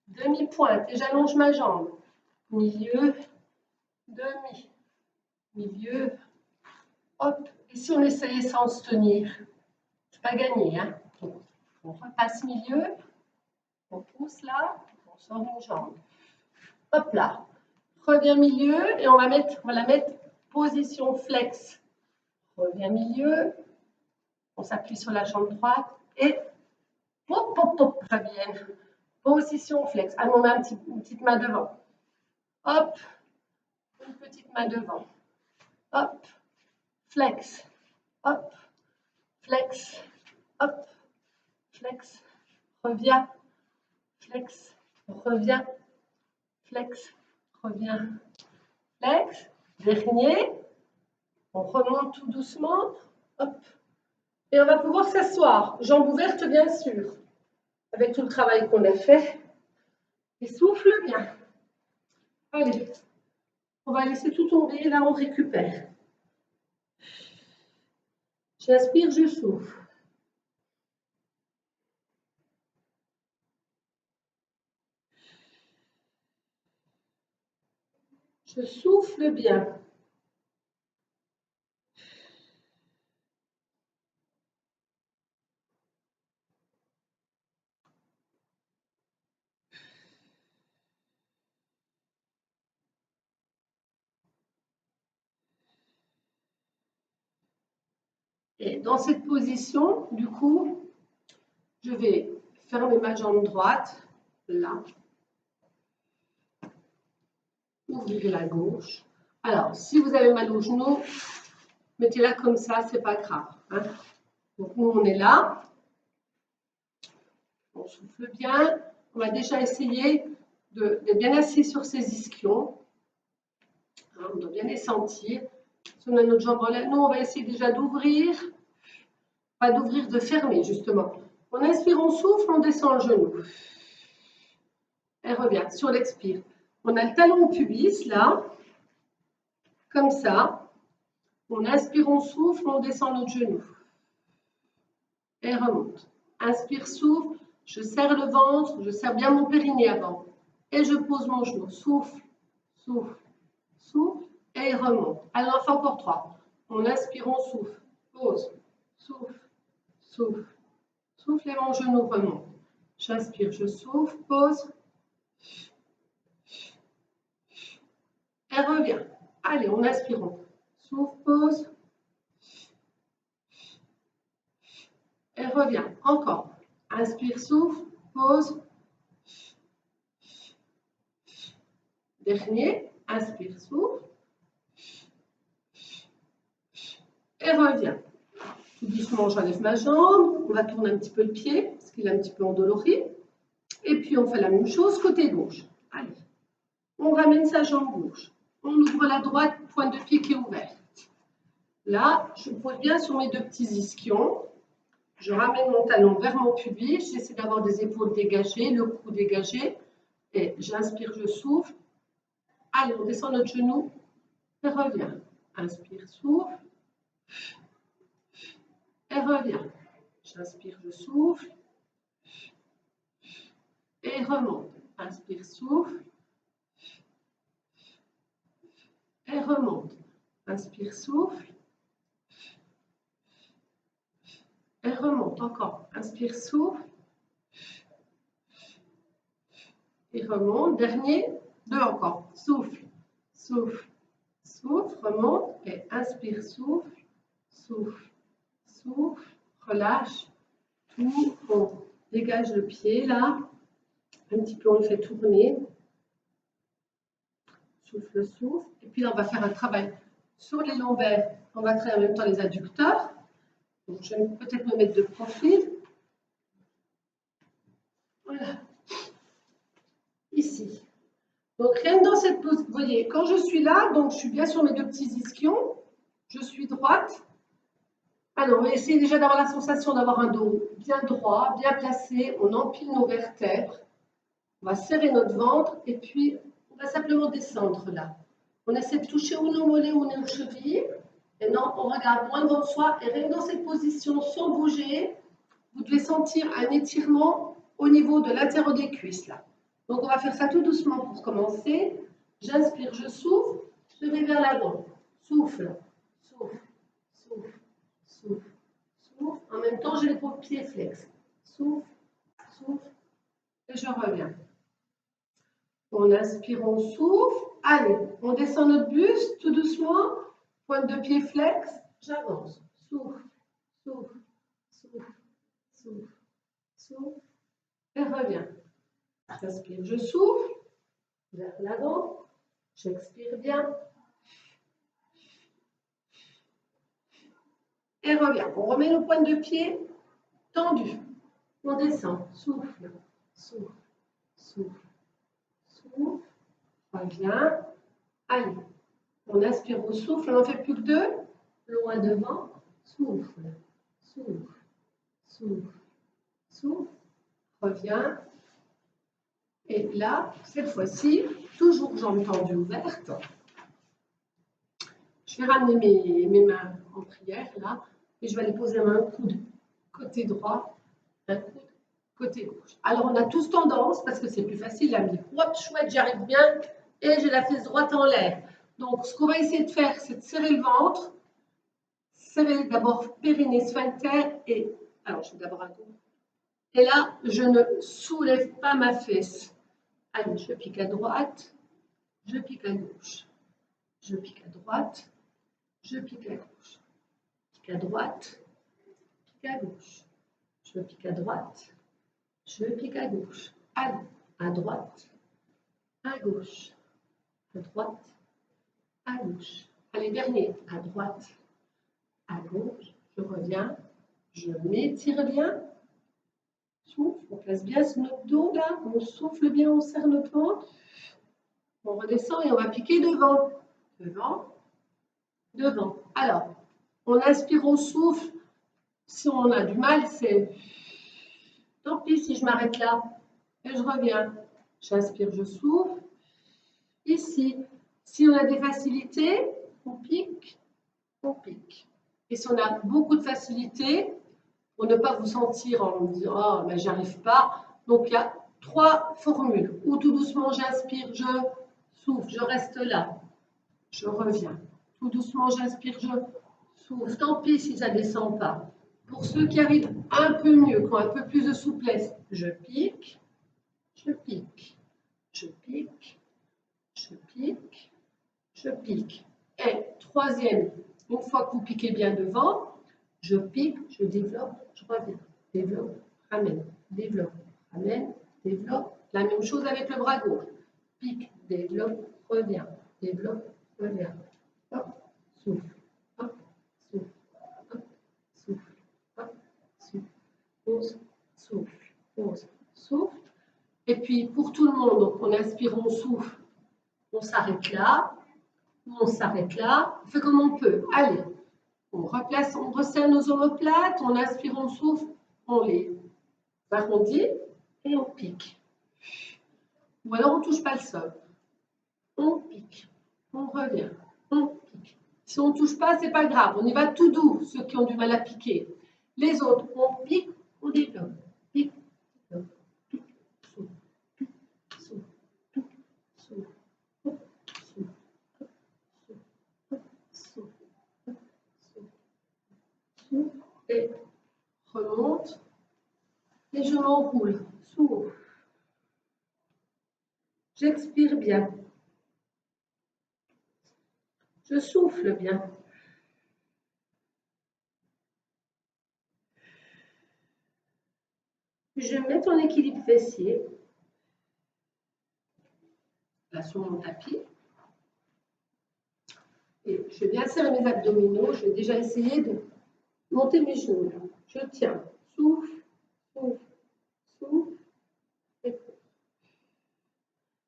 Demi-pointe. Et j'allonge ma jambe. Milieu. Demi. Milieu. Hop. Et si on essayait sans se tenir, c'est pas gagné. Hein. Donc, on repasse milieu. On pousse là. On sort une jambe. Hop là. Reviens milieu. Et on va la mettre position flex. Reviens milieu. On s'appuie sur la jambe droite. Et hop, hop, hop. Reviens. Position flex. Allez, on met une petite main devant. Hop. Une petite main devant. Hop. Flex. Hop. Flex. Hop. Flex. Reviens. Flex. Reviens. Flex. Reviens. Flex. Dernier. On remonte tout doucement. Hop. Et on va pouvoir s'asseoir. Jambes ouvertes, bien sûr. Avec tout le travail qu'on a fait. Et souffle bien. Allez. On va laisser tout tomber. Là, on récupère. J'inspire, je souffle. Je souffle bien. Et dans cette position, du coup, je vais fermer ma jambe droite, là. Ouvrir la gauche. Alors, si vous avez mal au genou, mettez-la comme ça, c'est pas grave. Hein. Donc nous, on est là. On souffle bien. On va déjà essayer d'être bien assis sur ses ischions. Hein, on doit bien les sentir. Si on a notre jambe en l'air, nous, on va essayer déjà d'ouvrir. Pas d'ouvrir, de fermer, justement. On inspire, on souffle, on descend le genou. Elle revient. Si on l'expire, on a le talon au pubis, là. Comme ça. On inspire, on souffle, on descend notre genou. Et remonte. Inspire, souffle. Je serre le ventre, je serre bien mon périnée avant. Et je pose mon genou. Souffle, souffle, souffle. Et remonte. Alors, on fait encore 3. On inspire, on souffle. Pose, souffle, souffle, souffle. Et mon genou remonte. J'inspire, je souffle, pose. Et revient. Allez, on inspire. Souffle, pose. Et revient. Encore. Inspire, souffle, pose. Dernier. Inspire, souffle. Et revient. Tout doucement, j'enlève ma jambe. On va tourner un petit peu le pied, parce qu'il est un petit peu endolori. Et puis, on fait la même chose côté gauche. Allez. On ramène sa jambe gauche. On ouvre la droite, pointe de pied qui est ouverte. Là, je pose bien sur mes 2 petits ischions. Je ramène mon talon vers mon pubis. J'essaie d'avoir des épaules dégagées, le cou dégagé. Et j'inspire, je souffle. Allez, on descend notre genou et revient. Inspire, souffle. Et revient. J'inspire, je souffle. Et remonte. Inspire, souffle. Et remonte. Inspire, souffle. Et remonte. Encore. Inspire, souffle. Et remonte. Dernier. 2 encore. Souffle. Souffle. Souffle. Remonte. Et inspire, souffle. Souffle. Souffle. Relâche. Tout. On dégage le pied là. Un petit peu, on le fait tourner. Souffle, souffle. Et puis là, on va faire un travail sur les lombaires. On va travailler en même temps les adducteurs. Donc, je vais peut-être me mettre de profil. Voilà. Ici. Donc, rien que dans cette pose, vous voyez, quand je suis là, donc je suis bien sur mes 2 petits ischions. Je suis droite. Alors, on va essayer déjà d'avoir la sensation d'avoir un dos bien droit, bien placé. On empile nos vertèbres. On va serrer notre ventre et puis on va simplement descendre là. On essaie de toucher ou nos mollets ou nos chevilles. Et non, on regarde loin devant soi. Et rien que dans cette position, sans bouger, vous devez sentir un étirement au niveau de l'intérieur des cuisses là. Donc on va faire ça tout doucement pour commencer. J'inspire, je souffle, je vais vers l'avant. Souffle, souffle, souffle, souffle, souffle. En même temps, j'ai les pieds flex. Souffle, souffle, et je reviens. On inspire, on souffle. Allez, on descend notre buste tout doucement. Pointe de pied flex, j'avance. Souffle, souffle, souffle, souffle, souffle, et reviens. J'inspire, je souffle, vers l'avant, j'expire bien, et reviens. On remet nos pointes de pied tendues. On descend, souffle, souffle, souffle, souffle, reviens. Allez, on inspire au souffle, on n'en fait plus que 2. Loin devant, souffle, souffle, souffle, souffle, reviens. Et là, cette fois-ci, toujours jambes tendues ouvertes. Je vais ramener mes mains en prière, là, et je vais les poser un coude côté droit, un coude côté gauche. Alors, on a tous tendance, parce que c'est plus facile, la mi. Hop, chouette, j'arrive bien, et j'ai la fesse droite en l'air. Donc, ce qu'on va essayer de faire, c'est de serrer le ventre, serrer d'abord périnée, sphincter, et alors, je vais d'abord un coup. Et là, je ne soulève pas ma fesse. Allez, je pique à droite, je pique à gauche, je pique à droite, je pique à gauche, pique à droite, pique à gauche, je pique à droite, je pique à gauche. Allez, à droite, à gauche, à droite, à gauche. Allez, dernier, à droite, à gauche, je reviens, Je m'étire bien. Souffle, on place bien notre dos là, on souffle bien, on serre notre ventre. On redescend et on va piquer devant. Devant, devant. Alors, on inspire, on souffle. Si on a du mal, c'est tant pis si je m'arrête là. Et je reviens. J'inspire, je souffle. Ici, si on a des facilités, on pique, on pique. Et si on a beaucoup de facilité, pour ne pas vous sentir en me disant « Oh, mais j'arrive pas », donc il y a 3 formules. Ou tout doucement, j'inspire, je souffle, je reste là, je reviens. Tout doucement, j'inspire, je souffle. Tant pis si ça ne descend pas. Pour ceux qui arrivent un peu mieux, qui ont un peu plus de souplesse, je pique, je pique, je pique, je pique, je pique. Et troisième, une fois que vous piquez bien devant, je pique, je développe, je reviens. Développe, ramène, développe, ramène, développe. La même chose avec le bras gauche. Pique, développe, reviens. Développe, reviens. Hop, souffle, hop, souffle, hop, souffle, hop, souffle. Pause, souffle, pause, souffle. Et puis pour tout le monde, donc on inspire, on souffle, on s'arrête là, on s'arrête là, on fait comme on peut. Allez, on replace, on resserre nos omoplates, on inspire, on souffle, on les arrondit et on pique. Ou alors on ne touche pas le sol. On pique, on revient, on pique. Si on ne touche pas, ce n'est pas grave, on y va tout doux, ceux qui ont du mal à piquer. Les autres, on pique, on développe. Pique, développe, pique, souffle, pique, souffle, pique, souffle, souffle, souffle, souffle, et remonte. Et je m'enroule. Souffle. J'expire bien. Je souffle bien. Je vais me mettre en équilibre fessier. Là sur mon tapis. Et je vais bien serrer mes abdominaux. Je vais déjà essayer de monter mes genoux. Je tiens. Souffle, souffle, souffle. Et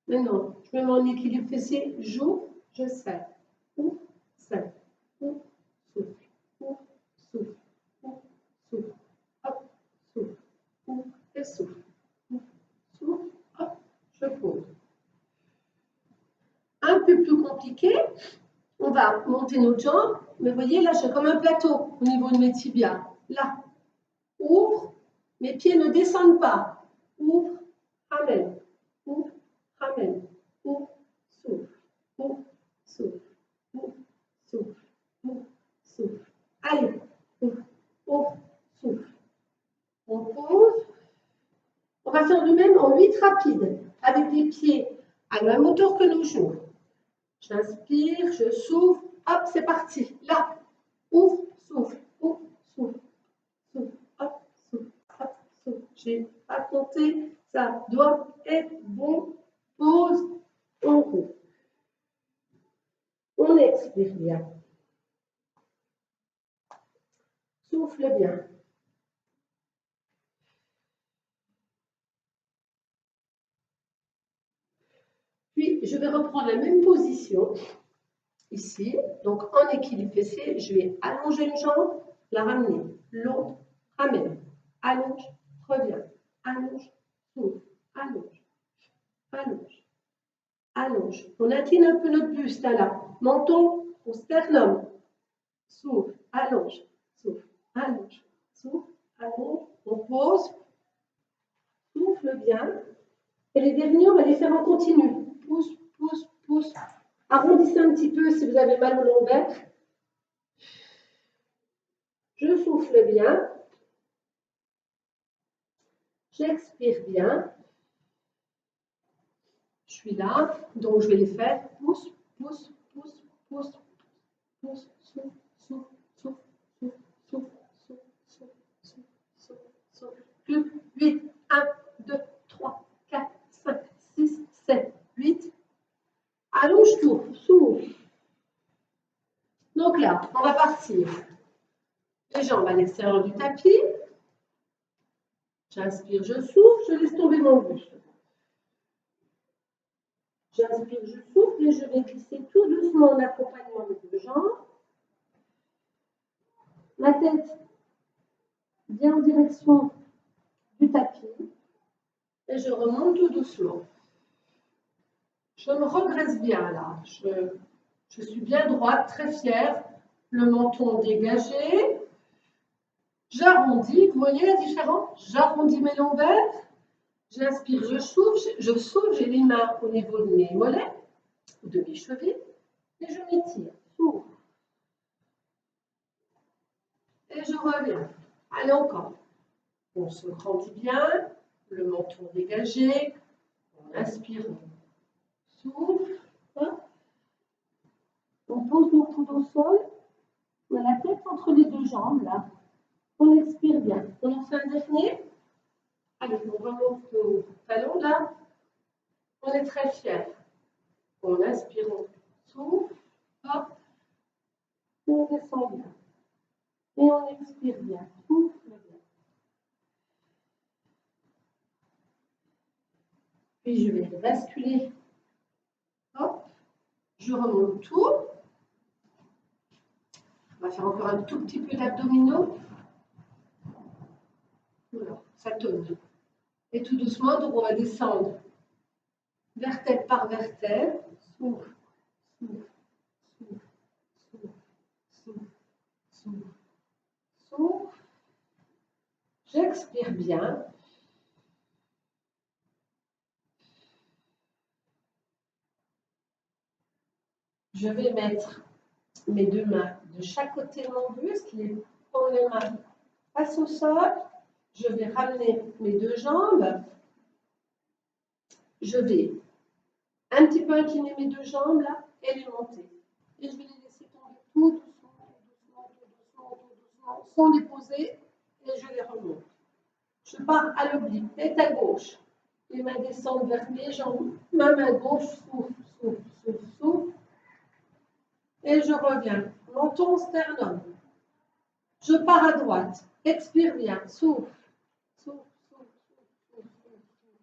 maintenant, je me mets en équilibre fessier. J'ouvre, je serre. Ouvre, serre. Ouvre, souffle. Ouvre, souffle. Ouvre, souffle. Hop, souffle. Ouvre et souffle. Ouvre, souffle. Hop, je pose. Un peu plus compliqué, on va monter nos jambes. Mais vous voyez, là, j'ai comme un plateau au niveau de mes tibias. Là, ouvre, mes pieds ne descendent pas. Ouvre, ramène, ouvre, ramène, ouvre, souffle, ouvre, souffle, ouvre, souffle, ouvre, souffle. Allez, ouvre, ouvre, souffle. On pose. On va faire le même en 8 rapides, avec les pieds à la même hauteur que nos genoux. J'inspire, je souffle, hop, c'est parti. Là, ouvre, souffle, souffle, hop, souffle, hop, souffle. J'ai pas compté, ça doit être bon. Pause, on roule. On expire bien. Souffle bien. Puis, je vais reprendre la même position. Ici, donc en équilibre fessier, je vais allonger une jambe, la ramener, l'autre, ramène, allonge, reviens, allonge, souffle, allonge, allonge, allonge. On incline un peu notre buste là, menton au sternum, souffle, allonge, allonge, on pose, souffle bien. Et les derniers, on va les faire en continu. Pousse, pousse, pousse. Arrondissez un petit peu si vous avez mal au lombaire. Je souffle bien. J'expire bien. Je suis là, donc je vais les faire. Pousse, pousse, pousse, pousse, pousse, souffle, souffle, souffle, souffle, souffle, souffle, souffle, souffle, souffle, souffle. 8, 1, 2, 3, 4, 5, 6, 7, 8. Allonge-toi, souffle. Donc là, on va partir Les jambes à l'extérieur du tapis. J'inspire, je souffle, je laisse tomber mon buste. J'inspire, je souffle et je vais glisser tout doucement en accompagnement des deux jambes. Ma tête bien en direction du tapis et je remonte tout doucement. Je me redresse bien là. Je suis bien droite, très fière. Le menton dégagé. J'arrondis, vous voyez la différence? J'arrondis mes lombaires. J'inspire, je souffle, j'ai les mains au niveau de mes mollets, de mes chevilles, et je m'étire. Souffle. Et je reviens. Allez, encore. On se grandit bien, le menton dégagé. On inspire, on souffle. On pose nos coudes au sol. On a la tête entre les deux jambes, là. On expire bien. On en fait un dernier. Allez, on remonte nos talons, là. On est très fiers. On inspire, on souffle. Hop. On descend bien. Et on expire bien. Souffle bien. Puis je vais basculer. Hop. Je remonte tout. On va faire encore un tout petit peu d'abdominaux. Voilà, ça tourne. Et tout doucement, donc on va descendre vertèbre par vertèbre. Souffle, souffle, souffle, souffle, souffle, souffle, souffle. J'expire bien. Je vais mettre mes deux mains de chaque côté de mon buste, les paumes et mains face au sol. Je vais ramener mes deux jambes. Je vais un petit peu incliner mes deux jambes là et les monter. Et je vais les laisser tomber tout doucement, tout doucement, tout doucement, tout doucement, sans les poser et je les remonte. Je pars à l'oblique, tête à gauche. Les mains descendent vers mes jambes. Ma main gauche souffle, souffle, souffle, souffle. Et je reviens. Menton, sternum. Je pars à droite. Expire bien. Souffle. Souffle, souffle, souffle, souffle, souffle.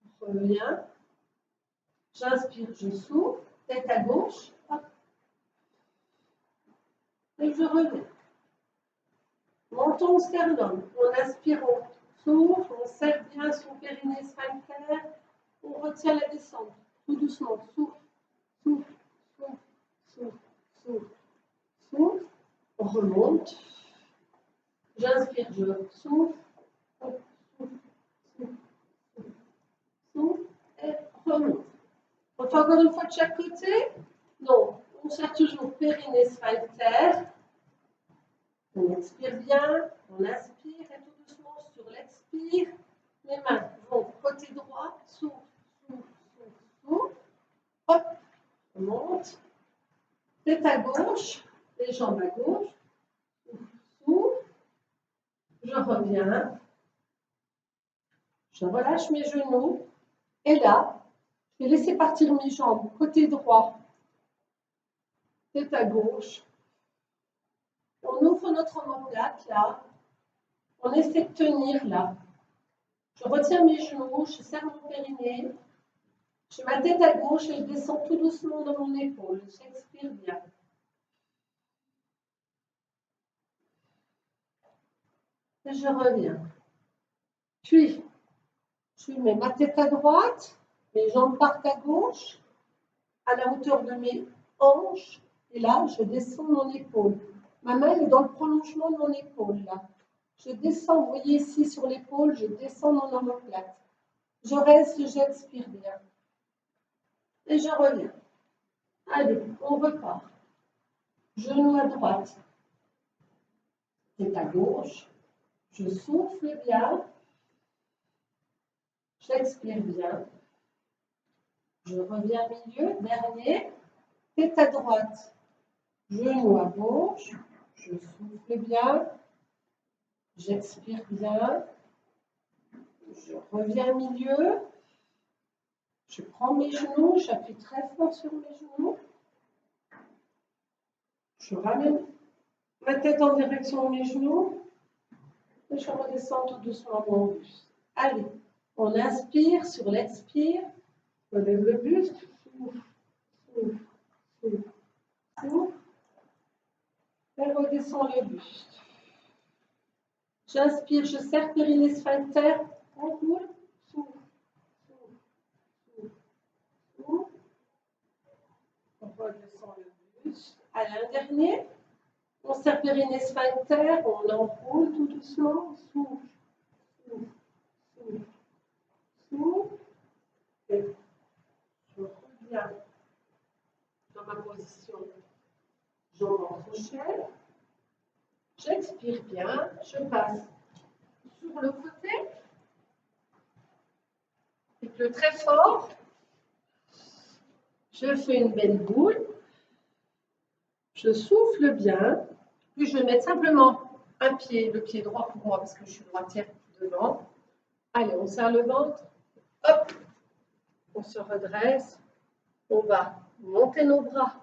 Je reviens. J'inspire, je souffle. Tête à gauche. Hop. Et je reviens. Menton, sternum. On inspire, on souffle. On serre bien son périnée sphincter. On retient la descente. Tout doucement. Souffle, souffle, souffle, souffle, souffle, souffle. On remonte. J'inspire, je souffle. Souffle, souffle, souffle, souffle. Et remonte. On fait encore une fois de chaque côté. Non, on serre toujours périnée sphincter. On expire bien, on inspire et tout doucement sur l'expire. Les mains vont côté droit, souffle, souffle, souffle, souffle. Hop, on monte. Tête à gauche, les jambes à gauche. Souffle, souffle. Je reviens. Je relâche mes genoux. Et là, je vais laisser partir mes jambes côté droit. Tête à gauche. On ouvre notre omoplate là. On essaie de tenir là. Je retiens mes genoux, je serre mon périnée. J'ai ma tête à gauche et je descends tout doucement dans mon épaule. J'expire bien. Et je reviens. Puis, je mets ma tête à droite, mes jambes partent à gauche, à la hauteur de mes hanches. Et là, je descends mon épaule. Ma main est dans le prolongement de mon épaule là. Je descends, vous voyez ici sur l'épaule, je descends mon omoplate. Je reste, j'expire bien. Et je reviens. Allez, on repart. Genou à droite. Tête à gauche. Je souffle bien. J'expire bien. Je reviens au milieu. Dernier. Tête à droite. Genou à gauche. Je souffle bien. J'expire bien. Je reviens au milieu. Je prends mes genoux. J'appuie très fort sur mes genoux. Je ramène La tête en direction de mes genoux. Et je redescends tout doucement mon buste. Allez, on inspire sur l'expire. Relève le buste. Souffle, souffle, souffle, souffle. Et redescends le buste. J'inspire, je serre périnée sphincter. On coule. Souffle, souffle, souffle, souffle. On redescend le buste. Allez, un dernier. On serre périnée sphincter, on enroule tout doucement, souffle, souffle, souffle, souffle. Et je reviens dans ma position jambes crochets. J'expire bien, je passe sur le côté. Et puis très fort. Je fais une belle boule. Je souffle bien. Puis je vais mettre simplement un pied, le pied droit pour moi parce que je suis droitière devant. Allez, on serre le ventre. Hop, on se redresse. On va monter nos bras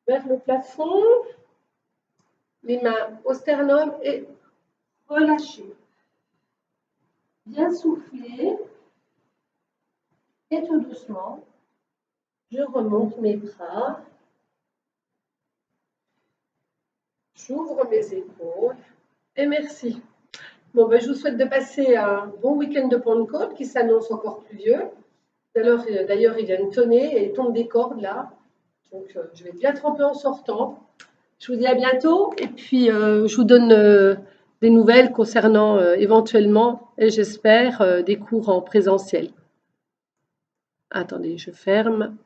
vers le plafond. Les mains au sternum et relâcher. Bien souffler. Et tout doucement, je remonte mes bras. J'ouvre mes épaules et merci. Bon, ben, je vous souhaite de passer un bon week-end de Pentecôte qui s'annonce encore pluvieux. D'ailleurs, il vient de tonner et il tombe des cordes là. Donc, je vais bien tremper en sortant. Je vous dis à bientôt et puis je vous donne des nouvelles concernant éventuellement, et j'espère, des cours en présentiel. Attendez, je ferme.